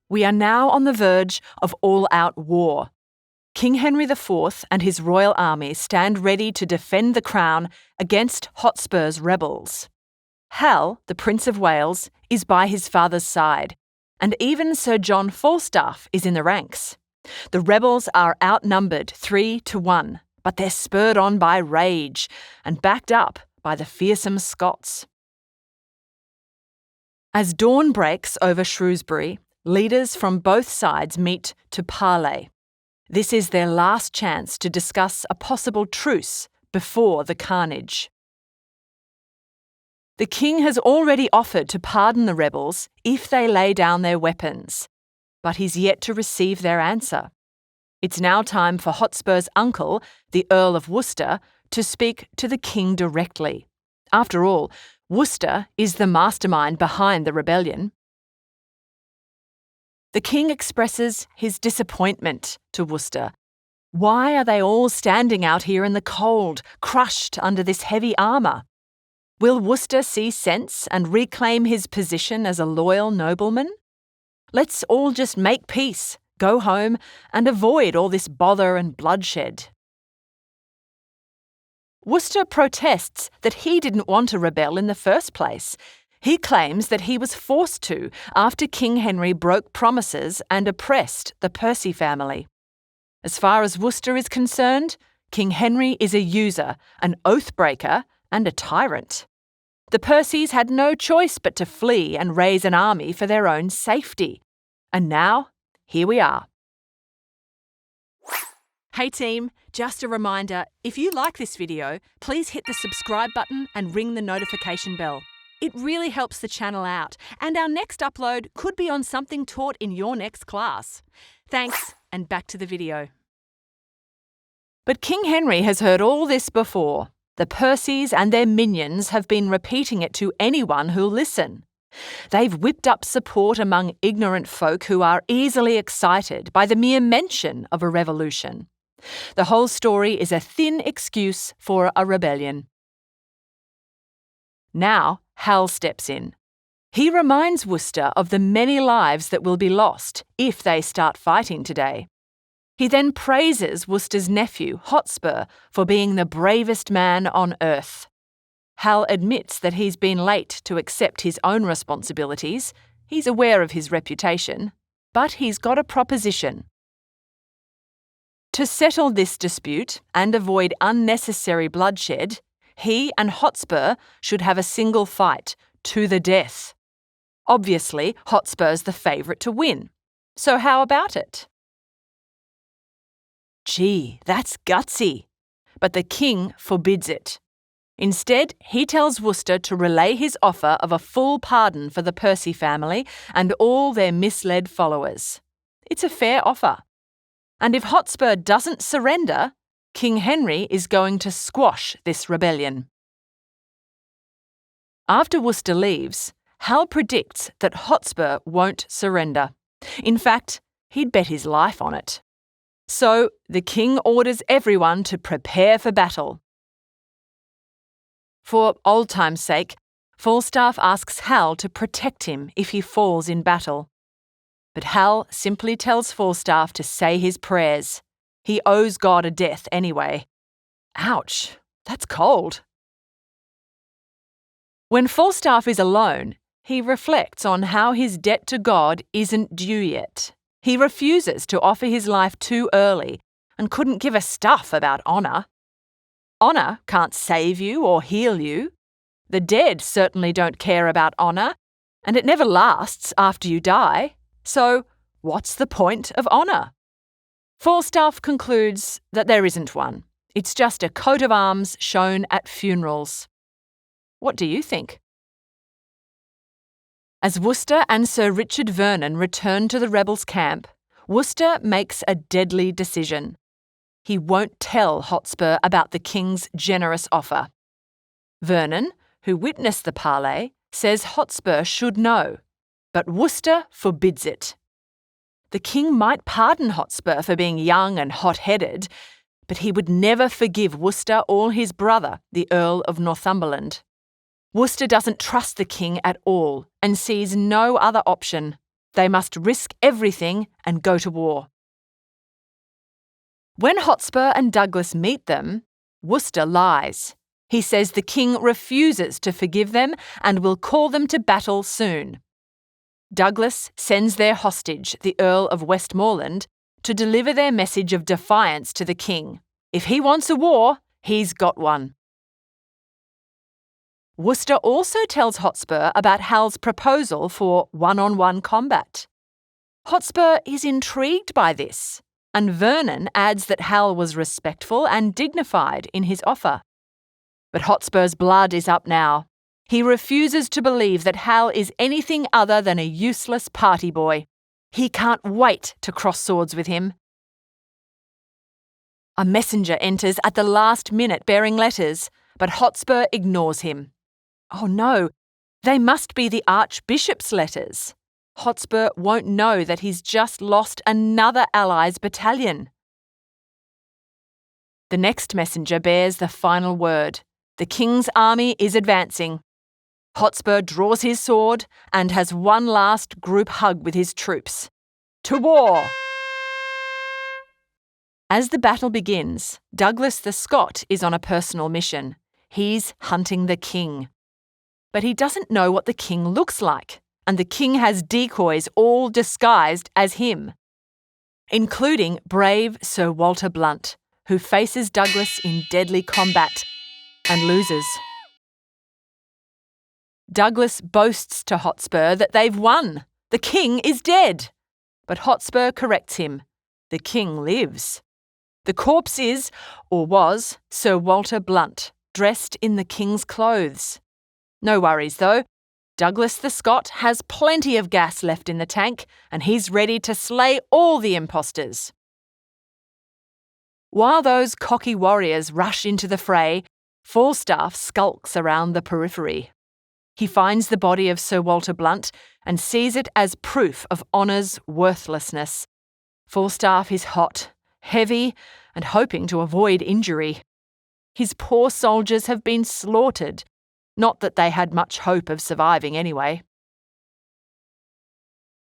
We are now on the verge of all-out war. King Henry IV and his royal army stand ready to defend the crown against Hotspur's rebels. Hal, the Prince of Wales, is by his father's side, and even Sir John Falstaff is in the ranks. The rebels are outnumbered 3-1, but they're spurred on by rage and backed up by the fearsome Scots. As dawn breaks over Shrewsbury, leaders from both sides meet to parley. This is their last chance to discuss a possible truce before the carnage. The king has already offered to pardon the rebels if they lay down their weapons, but he's yet to receive their answer. It's now time for Hotspur's uncle, the Earl of Worcester, to speak to the king directly. After all, Worcester is the mastermind behind the rebellion. The king expresses his disappointment to Worcester. Why are they all standing out here in the cold, crushed under this heavy armour? Will Worcester see sense and reclaim his position as a loyal nobleman? Let's all just make peace, go home, and avoid all this bother and bloodshed. Worcester protests that he didn't want to rebel in the first place. He claims that he was forced to after King Henry broke promises and oppressed the Percy family. As far as Worcester is concerned, King Henry is a user, an oath-breaker, and a tyrant. The Percys had no choice but to flee and raise an army for their own safety. And now, here we are. Hey team, just a reminder, if you like this video, please hit the subscribe button and ring the notification bell. It really helps the channel out, and our next upload could be on something taught in your next class. Thanks, and back to the video. But King Henry has heard all this before. The Percys and their minions have been repeating it to anyone who'll listen. They've whipped up support among ignorant folk who are easily excited by the mere mention of a revolution. The whole story is a thin excuse for a rebellion. Now, Hal steps in. He reminds Worcester of the many lives that will be lost if they start fighting today. He then praises Worcester's nephew, Hotspur, for being the bravest man on earth. Hal admits that he's been late to accept his own responsibilities. He's aware of his reputation, but he's got a proposition. To settle this dispute and avoid unnecessary bloodshed, he and Hotspur should have a single fight, to the death. Obviously, Hotspur's the favourite to win. So how about it? Gee, that's gutsy. But the king forbids it. Instead, he tells Worcester to relay his offer of a full pardon for the Percy family and all their misled followers. It's a fair offer. And if Hotspur doesn't surrender, King Henry is going to squash this rebellion. After Worcester leaves, Hal predicts that Hotspur won't surrender. In fact, he'd bet his life on it. So the king orders everyone to prepare for battle. For old time's sake, Falstaff asks Hal to protect him if he falls in battle. But Hal simply tells Falstaff to say his prayers. He owes God a death anyway. Ouch, that's cold. When Falstaff is alone, he reflects on how his debt to God isn't due yet. He refuses to offer his life too early and couldn't give a stuff about honour. Honour can't save you or heal you. The dead certainly don't care about honour, and it never lasts after you die. So, what's the point of honour? Falstaff concludes that there isn't one. It's just a coat of arms shown at funerals. What do you think? As Worcester and Sir Richard Vernon return to the rebels' camp, Worcester makes a deadly decision. He won't tell Hotspur about the king's generous offer. Vernon, who witnessed the parley, says Hotspur should know, but Worcester forbids it. The king might pardon Hotspur for being young and hot-headed, but he would never forgive Worcester or his brother, the Earl of Northumberland. Worcester doesn't trust the king at all and sees no other option. They must risk everything and go to war. When Hotspur and Douglas meet them, Worcester lies. He says the king refuses to forgive them and will call them to battle soon. Douglas sends their hostage, the Earl of Westmoreland, to deliver their message of defiance to the king. If he wants a war, he's got one. Worcester also tells Hotspur about Hal's proposal for one-on-one combat. Hotspur is intrigued by this, and Vernon adds that Hal was respectful and dignified in his offer. But Hotspur's blood is up now. He refuses to believe that Hal is anything other than a useless party boy. He can't wait to cross swords with him. A messenger enters at the last minute bearing letters, but Hotspur ignores him. Oh no, they must be the Archbishop's letters. Hotspur won't know that he's just lost another ally's battalion. The next messenger bears the final word. The king's army is advancing. Hotspur draws his sword and has one last group hug with his troops. To war! As the battle begins, Douglas the Scot is on a personal mission. He's hunting the king. But he doesn't know what the king looks like, and the king has decoys all disguised as him, including brave Sir Walter Blunt, who faces Douglas in deadly combat and loses. Douglas boasts to Hotspur that they've won. The king is dead. But Hotspur corrects him. The king lives. The corpse is, or was, Sir Walter Blunt, dressed in the king's clothes. No worries though. Douglas the Scot has plenty of gas left in the tank, and he's ready to slay all the impostors. While those cocky warriors rush into the fray, Falstaff skulks around the periphery. He finds the body of Sir Walter Blunt and sees it as proof of honour's worthlessness. Falstaff is hot, heavy, and hoping to avoid injury. His poor soldiers have been slaughtered, not that they had much hope of surviving anyway.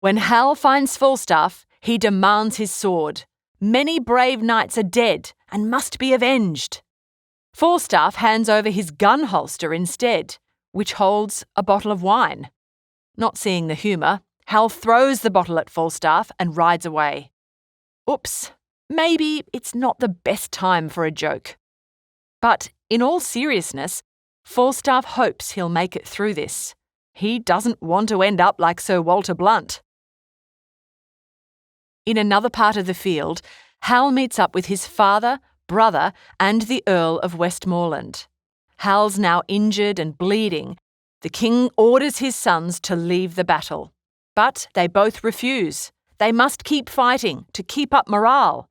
When Hal finds Falstaff, he demands his sword. Many brave knights are dead and must be avenged. Falstaff hands over his gun holster instead, which holds a bottle of wine. Not seeing the humour, Hal throws the bottle at Falstaff and rides away. Oops, maybe it's not the best time for a joke. But in all seriousness, Falstaff hopes he'll make it through this. He doesn't want to end up like Sir Walter Blunt. In another part of the field, Hal meets up with his father, brother, and the Earl of Westmoreland. Hal's now injured and bleeding. The king orders his sons to leave the battle. But they both refuse. They must keep fighting to keep up morale.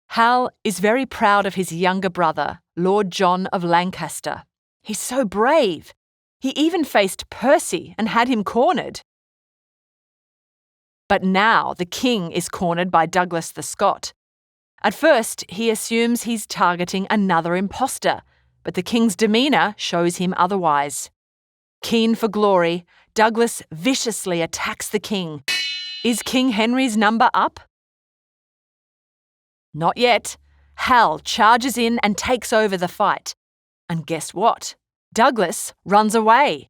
Hal is very proud of his younger brother, Lord John of Lancaster. He's so brave. He even faced Percy and had him cornered. But now the king is cornered by Douglas the Scot. At first, he assumes he's targeting another impostor, but the king's demeanour shows him otherwise. Keen for glory, Douglas viciously attacks the king. Is King Henry's number up? Not yet. Hal charges in and takes over the fight. And guess what? Douglas runs away.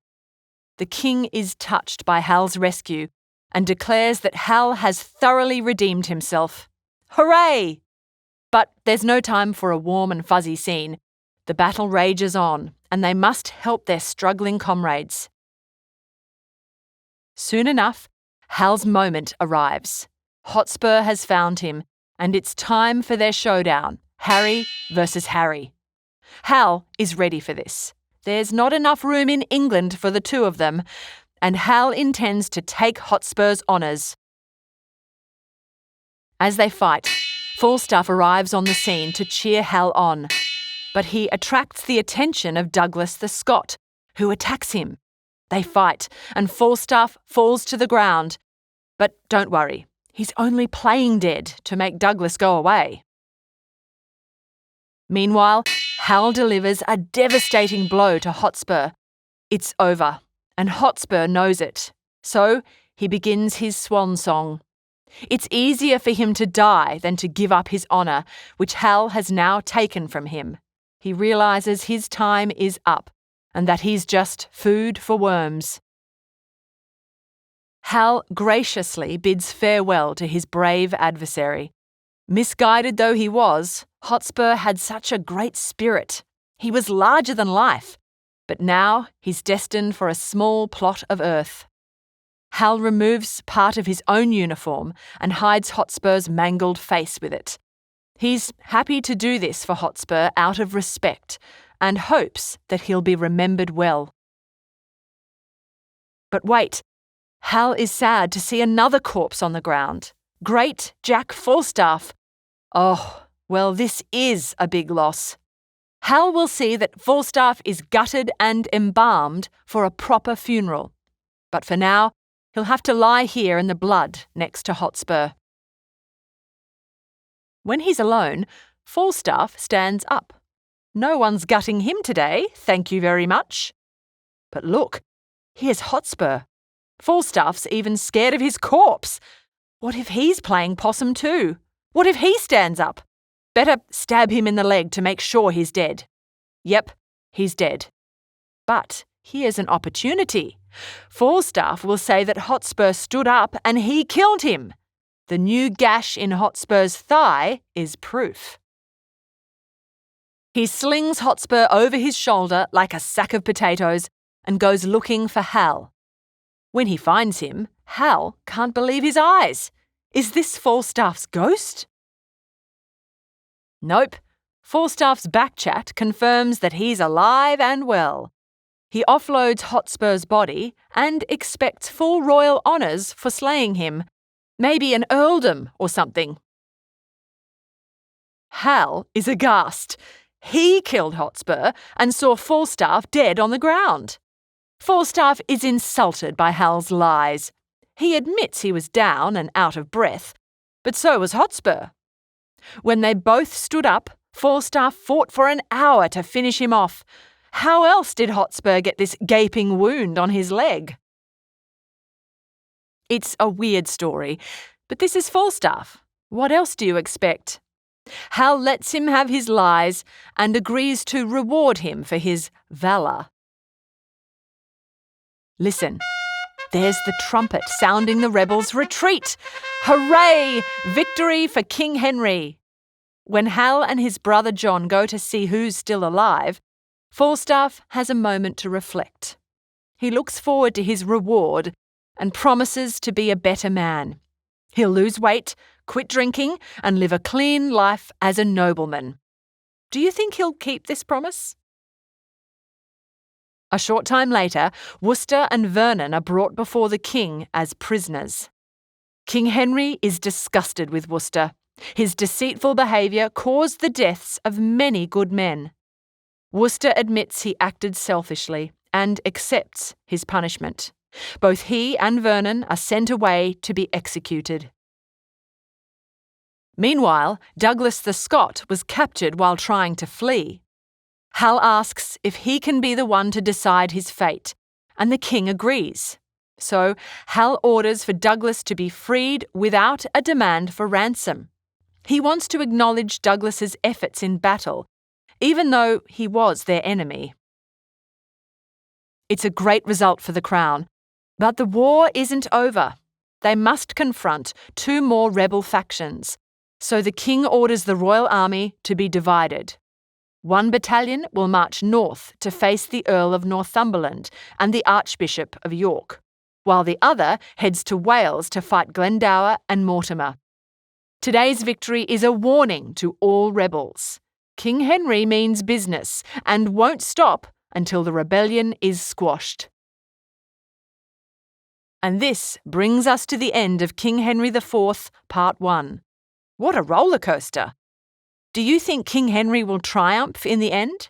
The king is touched by Hal's rescue and declares that Hal has thoroughly redeemed himself. Hooray! But there's no time for a warm and fuzzy scene. The battle rages on, and they must help their struggling comrades. Soon enough, Hal's moment arrives. Hotspur has found him, and it's time for their showdown, Harry versus Harry. Hal is ready for this. There's not enough room in England for the two of them, and Hal intends to take Hotspur's honours. As they fight, Falstaff arrives on the scene to cheer Hal on, but he attracts the attention of Douglas the Scot, who attacks him. They fight, and Falstaff falls to the ground. But don't worry, he's only playing dead to make Douglas go away. Meanwhile, Hal delivers a devastating blow to Hotspur. It's over, and Hotspur knows it. So he begins his swan song. It's easier for him to die than to give up his honour, which Hal has now taken from him. He realises his time is up, and that he's just food for worms. Hal graciously bids farewell to his brave adversary. Misguided though he was, Hotspur had such a great spirit. He was larger than life, but now he's destined for a small plot of earth. Hal removes part of his own uniform and hides Hotspur's mangled face with it. He's happy to do this for Hotspur out of respect and hopes that he'll be remembered well. But wait, Hal is sad to see another corpse on the ground. Great Jack Falstaff. Oh, well, this is a big loss. Hal will see that Falstaff is gutted and embalmed for a proper funeral. But for now, he'll have to lie here in the blood next to Hotspur. When he's alone, Falstaff stands up. No one's gutting him today, thank you very much. But look, here's Hotspur. Falstaff's even scared of his corpse. What if he's playing possum too? What if he stands up? Better stab him in the leg to make sure he's dead. Yep, he's dead. But here's an opportunity. Falstaff will say that Hotspur stood up and he killed him. The new gash in Hotspur's thigh is proof. He slings Hotspur over his shoulder like a sack of potatoes and goes looking for Hal. When he finds him, Hal can't believe his eyes. Is this Falstaff's ghost? Nope. Falstaff's backchat confirms that he's alive and well. He offloads Hotspur's body and expects full royal honours for slaying him. Maybe an earldom or something. Hal is aghast. He killed Hotspur and saw Falstaff dead on the ground. Falstaff is insulted by Hal's lies. He admits he was down and out of breath, but so was Hotspur. When they both stood up, Falstaff fought for an hour to finish him off. How else did Hotspur get this gaping wound on his leg? It's a weird story, but this is Falstaff. What else do you expect? Hal lets him have his lies and agrees to reward him for his valour. Listen, there's the trumpet sounding the rebels' retreat. Hooray! Victory for King Henry! When Hal and his brother John go to see who's still alive, Falstaff has a moment to reflect. He looks forward to his reward and promises to be a better man. He'll lose weight, quit drinking, and live a clean life as a nobleman. Do you think he'll keep this promise? A short time later, Worcester and Vernon are brought before the king as prisoners. King Henry is disgusted with Worcester. His deceitful behaviour caused the deaths of many good men. Worcester admits he acted selfishly and accepts his punishment. Both he and Vernon are sent away to be executed. Meanwhile, Douglas the Scot was captured while trying to flee. Hal asks if he can be the one to decide his fate, and the king agrees. So Hal orders for Douglas to be freed without a demand for ransom. He wants to acknowledge Douglas's efforts in battle, even though he was their enemy. It's a great result for the crown, but the war isn't over. They must confront two more rebel factions, so the king orders the royal army to be divided. One battalion will march north to face the Earl of Northumberland and the Archbishop of York, while the other heads to Wales to fight Glendower and Mortimer. Today's victory is a warning to all rebels. King Henry means business and won't stop until the rebellion is squashed. And this brings us to the end of King Henry IV, Part 1. What a roller coaster! Do you think King Henry will triumph in the end?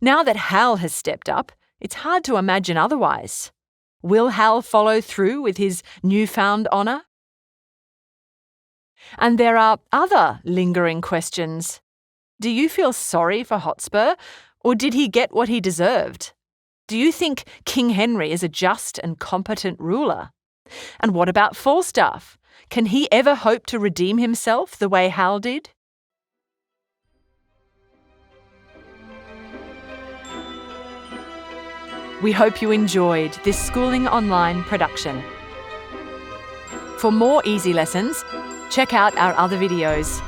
Now that Hal has stepped up, it's hard to imagine otherwise. Will Hal follow through with his newfound honour? And there are other lingering questions. Do you feel sorry for Hotspur, or did he get what he deserved? Do you think King Henry is a just and competent ruler? And what about Falstaff? Can he ever hope to redeem himself the way Hal did? We hope you enjoyed this Schooling Online production. For more easy lessons, check out our other videos.